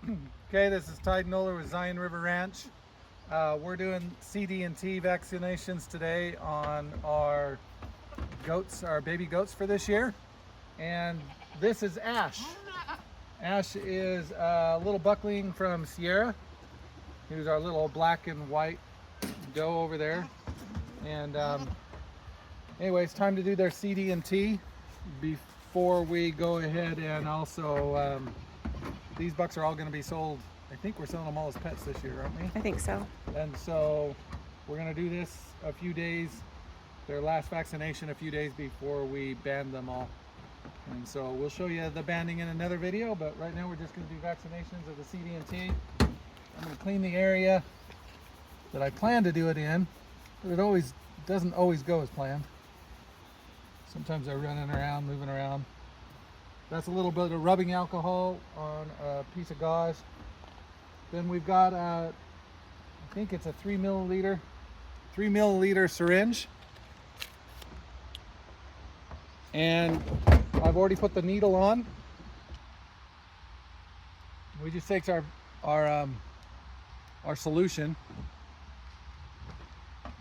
Okay, this is Tide Noller with Zion River Ranch. We're doing CD&T vaccinations today on our goats, our baby goats for this year. And this is Ash. Ash is a little buckling from Sierra. Here's our little black and white doe over there. And anyway, it's time to do their CD&T before we go ahead and also these bucks are all going to be sold. I think we're selling them all as pets this year, aren't we? I think so. And so we're going to do this a few days, their last vaccination a few days before we band them all. And so we'll show you the banding in another video, but right now we're just going to do vaccinations of the CD&T. I'm going to clean the area that I plan to do it in, but it doesn't always go as planned. Sometimes they're running around, moving around. That's a little bit of rubbing alcohol on a piece of gauze. Then we've got, I think it's a 3 milliliter syringe. And I've already put the needle on. We just take our solution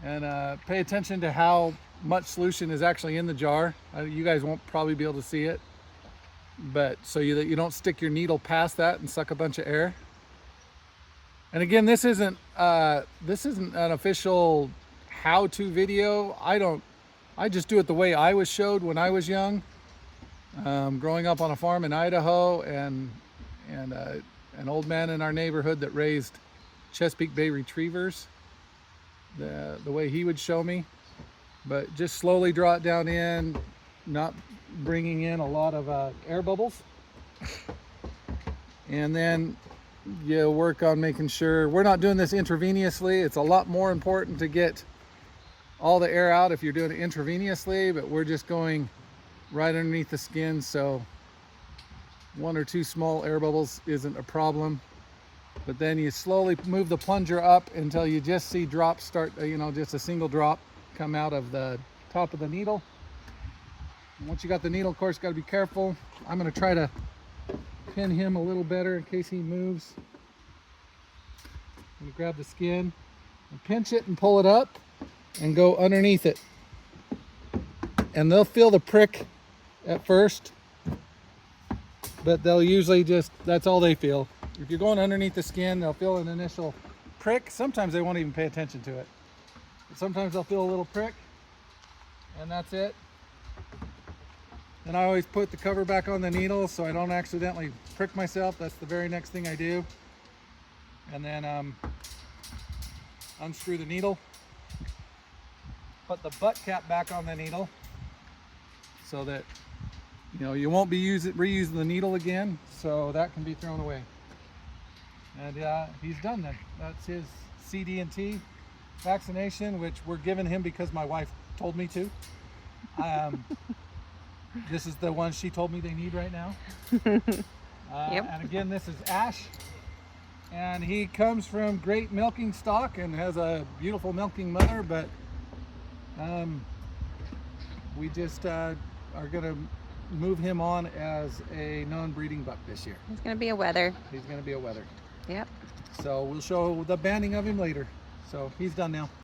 and pay attention to how much solution is actually in the jar. You guys won't probably be able to see it, but so that you don't stick your needle past that and suck a bunch of air. And again, this isn't an official how-to video. I just do it the way I was showed when I was young, growing up on a farm in Idaho, and an old man in our neighborhood that raised Chesapeake Bay retrievers. The way he would show me, but just slowly draw it down in, not bringing in a lot of air bubbles. And then you work on making sure we're not doing this intravenously. It's a lot more important to get all the air out if you're doing it intravenously, but we're just going right underneath the skin, so 1 or 2 small air bubbles isn't a problem. But then you slowly move the plunger up until you just see drops start, just a single drop come out of the top of the needle. And once you got the needle, of course, got to be careful. I'm going to try to pin him a little better in case he moves. I'm going to grab the skin and pinch it and pull it up and go underneath it. And they'll feel the prick at first, but they'll usually that's all they feel. If you're going underneath the skin, they'll feel an initial prick. Sometimes they won't even pay attention to it. But sometimes they'll feel a little prick, and that's it. And I always put the cover back on the needle so I don't accidentally prick myself. That's the very next thing I do. And then unscrew the needle. Put the butt cap back on the needle so that you won't be reusing the needle again, so that can be thrown away. And he's done then. That's his CD&T vaccination, which we're giving him because my wife told me to. This is the one she told me they need right now. Yep. And again, this is Ash. And he comes from great milking stock and has a beautiful milking mother, but we just are going to move him on as a non-breeding buck this year. He's going to be a wether. He's going to be a wether. Yep. So we'll show the banding of him later. So he's done now.